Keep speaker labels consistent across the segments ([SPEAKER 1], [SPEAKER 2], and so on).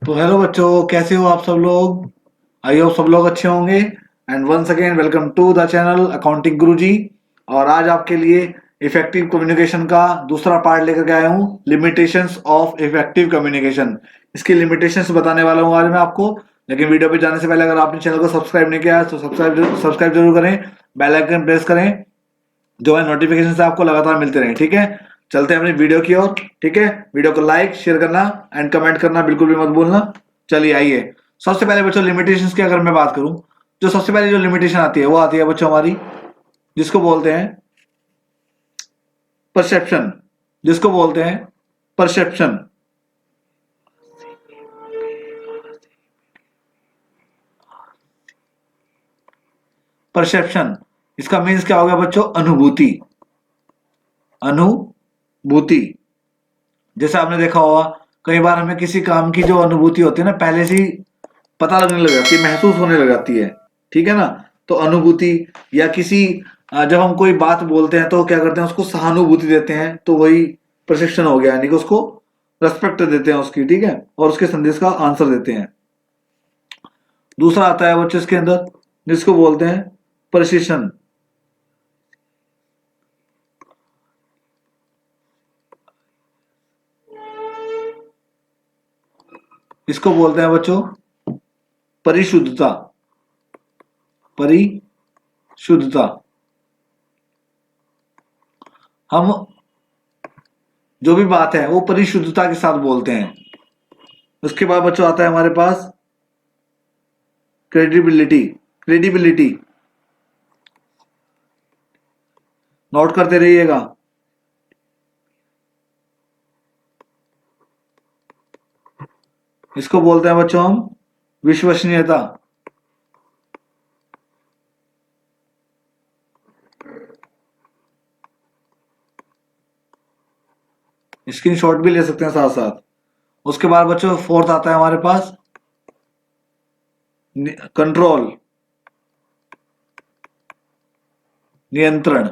[SPEAKER 1] तो हेलो बच्चों, कैसे हो आप सब लोग। आई होप सब लोग अच्छे होंगे। And once again welcome to the channel accounting Guruji. और आज आपके लिए इफेक्टिव कम्युनिकेशन का दूसरा पार्ट लेकर के आया हूँ, लिमिटेशंस ऑफ इफेक्टिव कम्युनिकेशन। इसकी लिमिटेशंस बताने वाला हूँ आज मैं आपको। लेकिन वीडियो पे जाने से पहले अगर आपने चैनल को सब्सक्राइब नहीं किया है तो सब्सक्राइब जरूर करें, बेल आइकन प्रेस करें, जो है नोटिफिकेशन से आपको लगातार मिलते रहे। ठीक है, चलते हैं अपनी वीडियो की ओर। ठीक है, वीडियो को लाइक शेयर करना एंड कमेंट करना बिल्कुल भी मत भूलना। चलिए आइए, सबसे पहले बच्चों लिमिटेशंस की अगर मैं बात करूं, जो सबसे पहले जो लिमिटेशन आती है वो आती है बच्चों हमारी, जिसको बोलते हैं परसेप्शन। जिसको बोलते हैं परसेप्शन। परसेप्शन इसका मीन्स क्या हो गया बच्चों? अनुभूति। अनुभूति, जैसे आपने देखा होगा कई बार हमें किसी काम की जो अनुभूति होती है ना, पहले से ही पता लगने लग जाती है, महसूस होने लग जाती है। ठीक है ना। तो अनुभूति, या किसी जब हम कोई बात बोलते हैं तो क्या करते हैं, उसको सहानुभूति देते हैं, तो वही प्रशिक्षण हो गया, यानी कि उसको रेस्पेक्ट देते हैं उसकी। ठीक है, और उसके संदेश का आंसर देते हैं। दूसरा आता है बच्चों इसके अंदर, जिसको बोलते हैं प्रशिक्षण। इसको बोलते हैं बच्चों परिशुद्धता। परिशुद्धता, हम जो भी बात है वो परिशुद्धता के साथ बोलते हैं। उसके बाद बच्चों आता है हमारे पास क्रेडिबिलिटी। क्रेडिबिलिटी नोट करते रहिएगा। इसको बोलते हैं बच्चों हम विश्वसनीयता। स्क्रीनशॉट भी ले सकते हैं साथ साथ। उसके बाद बच्चों फोर्थ आता है हमारे पास कंट्रोल, नियंत्रण।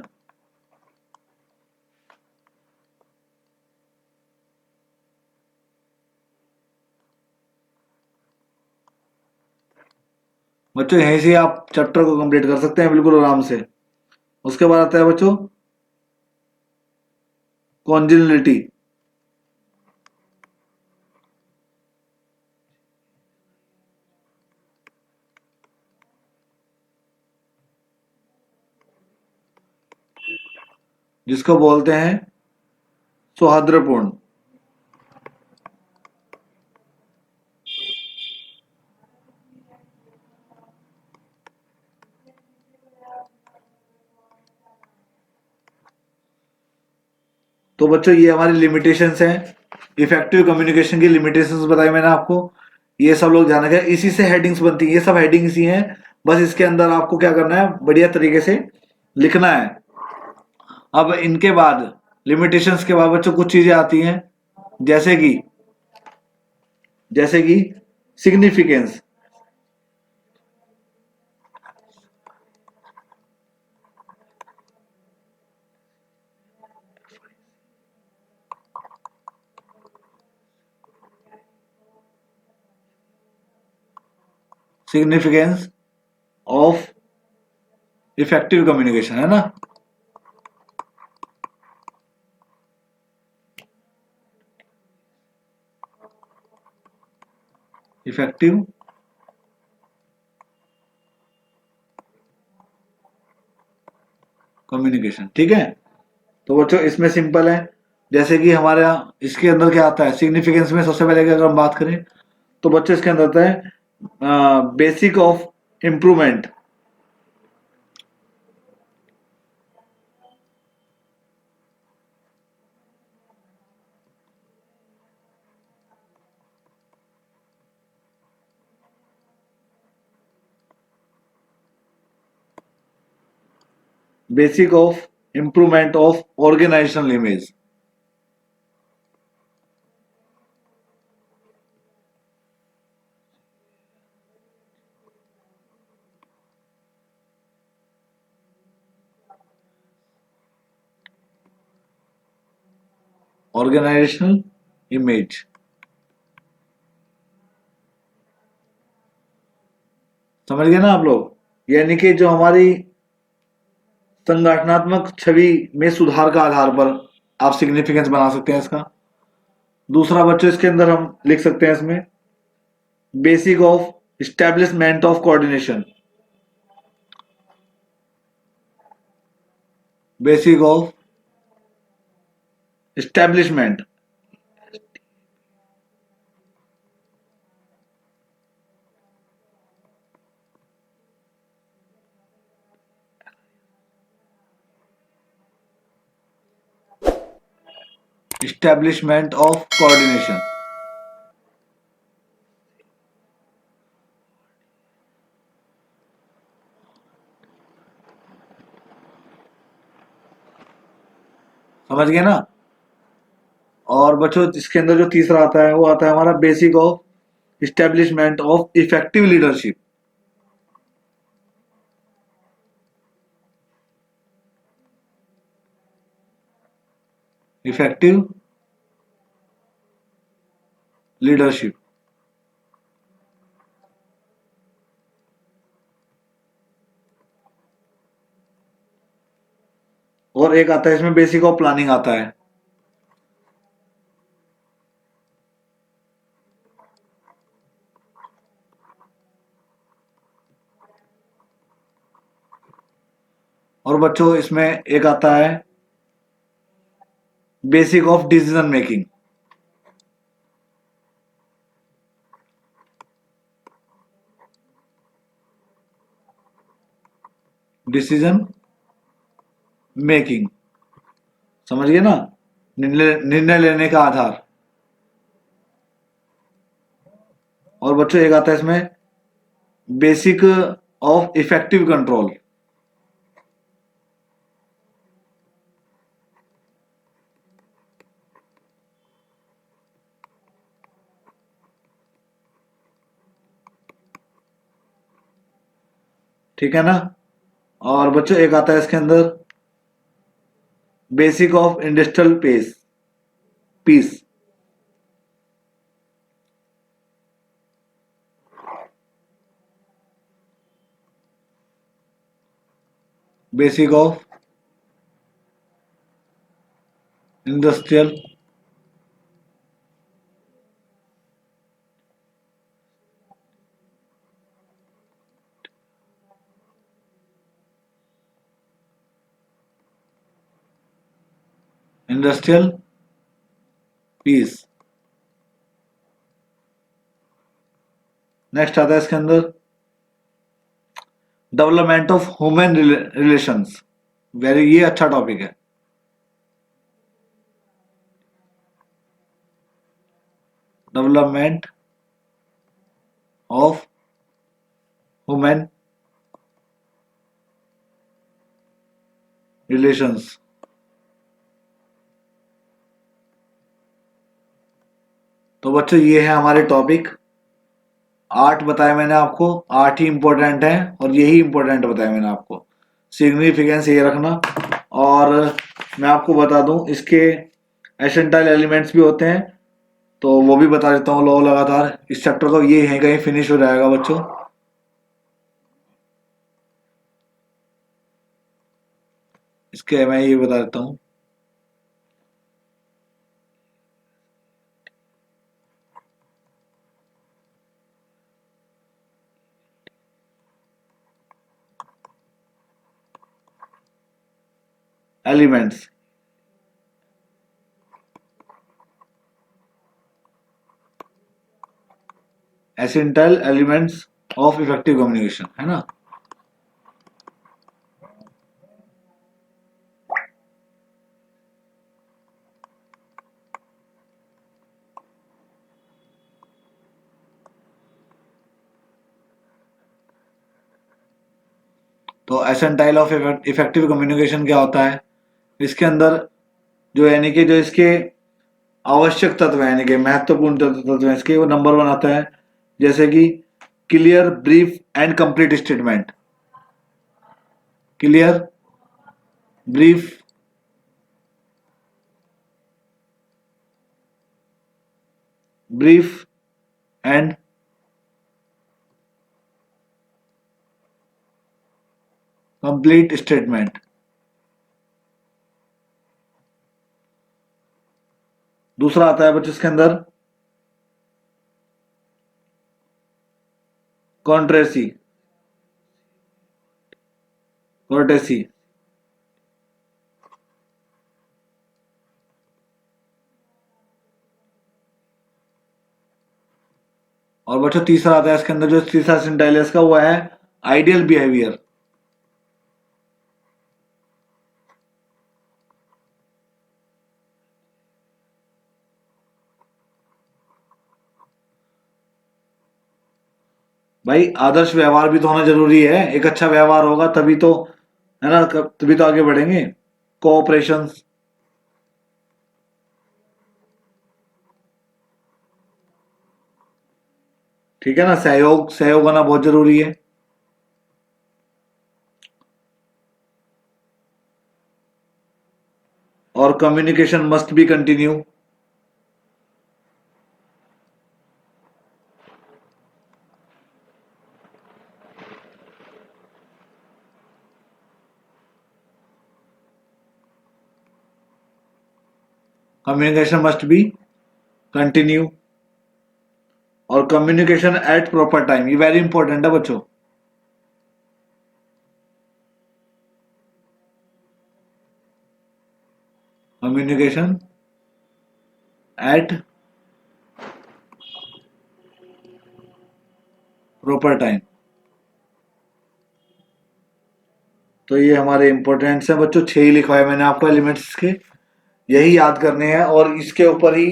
[SPEAKER 1] बच्चों यहीं से आप चैप्टर को कंप्लीट कर सकते हैं बिल्कुल आराम से। उसके बाद आता है बच्चों कॉन्जिनलिटी। जिसको बोलते हैं सौहार्दपूर्ण। तो बच्चों ये हमारी लिमिटेशंस हैं, इफेक्टिव कम्युनिकेशन की लिमिटेशंस बताई मैंने आपको। ये सब लोग ध्यान रखें, इसी से हेडिंग्स बनती है, ये सब हेडिंग्स ही हैं। बस इसके अंदर आपको क्या करना है, बढ़िया तरीके से लिखना है। अब इनके बाद, लिमिटेशंस के बाद बच्चों कुछ चीजें आती हैं, जैसे कि significance. Significance of effective communication, है ना। इफेक्टिव कम्युनिकेशन, ठीक है। तो बच्चों इसमें सिंपल है, जैसे कि हमारे यहाँ इसके अंदर क्या आता है, सिग्निफिकेंस में सबसे पहले अगर हम बात करें तो बच्चों इसके अंदर आता है basic of improvement. Basic of improvement of organizational image. Organizational image, समझ गए ना आप लोग, यानी कि जो हमारी संगठनात्मक छवि में सुधार का आधार पर आप सिग्निफिकेंस बना सकते हैं इसका। दूसरा बच्चों इसके अंदर हम लिख सकते हैं इसमें basic of establishment of coordination, basic of establishment establishment of coordination. समझ गए ना। और बच्चों इसके अंदर जो तीसरा आता है वो आता है हमारा basic of establishment of effective leadership. Effective leadership. और एक आता है इसमें बेसिक ऑफ प्लानिंग आता है। और बच्चों इसमें एक आता है basic of decision making. Decision making, समझ गए ना, निर्णय लेने का आधार। और बच्चों एक आता है इसमें बेसिक ऑफ इफेक्टिव कंट्रोल। ठीक है ना। और बच्चों एक आता है इसके अंदर basic of industrial peace. Basic of industrial industrial peace. Next आता है इसके अंदर development of human relations. Very, ये अच्छा टॉपिक है। Development of human relations. तो बच्चों ये है हमारे टॉपिक। 8 बताए मैंने आपको, 8 ही इंपॉर्टेंट है और यही इंपॉर्टेंट बताया मैंने आपको। सिग्निफिकेंस ये रखना। और मैं आपको बता दूं इसके एसेंटाइल एलिमेंट्स भी होते हैं, तो वो भी बता देता हूँ। लो लगातार इस चैप्टर को ये है कहीं फिनिश हो जाएगा बच्चों। इसके मैं ये बता देता हूँ। Elements, essential elements of effective communication, है ना। तो एसेंटाइल ऑफ इफेक्टिव कम्युनिकेशन क्या होता है? इसके अंदर जो यानी कि जो इसके आवश्यक तत्व है यानी कि महत्वपूर्ण तत्व है इसके, वो नंबर 1 आता है जैसे कि clear brief and complete statement. Clear brief brief and complete statement. दूसरा आता है बच्चों इसके अंदर कॉन्ट्रेसी, कोर्टेसी। और बच्चों तीसरा आता है इसके अंदर, जो तीसरा सिंटाइलेस का, वो है आइडियल बिहेवियर। भाई आदर्श व्यवहार भी तो होना जरूरी है, एक अच्छा व्यवहार होगा तभी तो, है ना, तभी तो आगे बढ़ेंगे। कोऑपरेशन, ठीक है ना, सहयोग, सहयोग होना बहुत जरूरी है। और communication must be continue. Communication must be continue. और कम्युनिकेशन एट प्रॉपर टाइम, ये वेरी इंपॉर्टेंट है बच्चों। Communication at proper time. तो ये हमारे इंपॉर्टेंट्स हैं बच्चों, 6 ही लिखवाए मैंने आपको एलिमेंट्स के, यही याद करने हैं और इसके ऊपर ही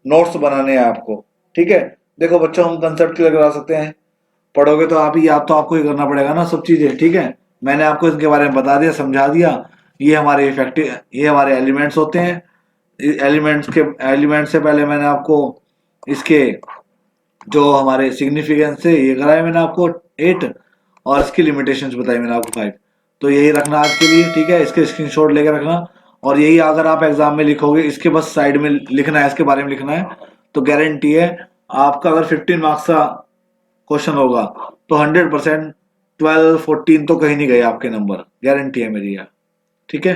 [SPEAKER 1] नोट्स बनाने हैं आपको। ठीक है, देखो बच्चों हम कंसेप्ट क्लियर करा सकते हैं, पढ़ोगे तो आप ही, याद तो आपको ही करना पड़ेगा ना सब चीजें। ठीक है, मैंने आपको इसके बारे में बता दिया, समझा दिया। ये हमारे इफेक्टिव, ये हमारे एलिमेंट्स होते हैं। एलिमेंट से पहले मैंने आपको इसके जो हमारे सिग्निफिकेंस है ये कराया मैंने आपको 8, और इसकी लिमिटेशंस बताई मैंने आपको 5। तो यही रखना आज के लिए, ठीक है, इसके स्क्रीनशॉट लेके रखना। और यही अगर आप एग्जाम में लिखोगे, इसके बस साइड में लिखना है, इसके बारे में लिखना है, तो गारंटी है आपका अगर 15 मार्क्स का क्वेश्चन होगा तो 100% 12-14 तो कहीं नहीं गए आपके नंबर, गारंटी है मेरी यार। ठीक है,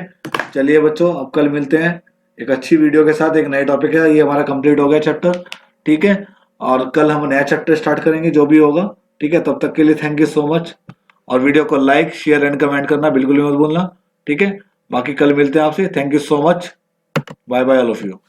[SPEAKER 1] चलिए बच्चों, अब कल मिलते हैं एक अच्छी वीडियो के साथ, एक नए टॉपिक है, ये हमारा कंप्लीट हो गया चैप्टर। ठीक है, और कल हम नया चैप्टर स्टार्ट करेंगे जो भी होगा। ठीक है, तब तक के लिए थैंक यू सो मच। और वीडियो को लाइक शेयर एंड कमेंट करना बिल्कुल भी मत भूलना। ठीक है, बाकी कल मिलते हैं आपसे, thank you so much, bye bye all of you.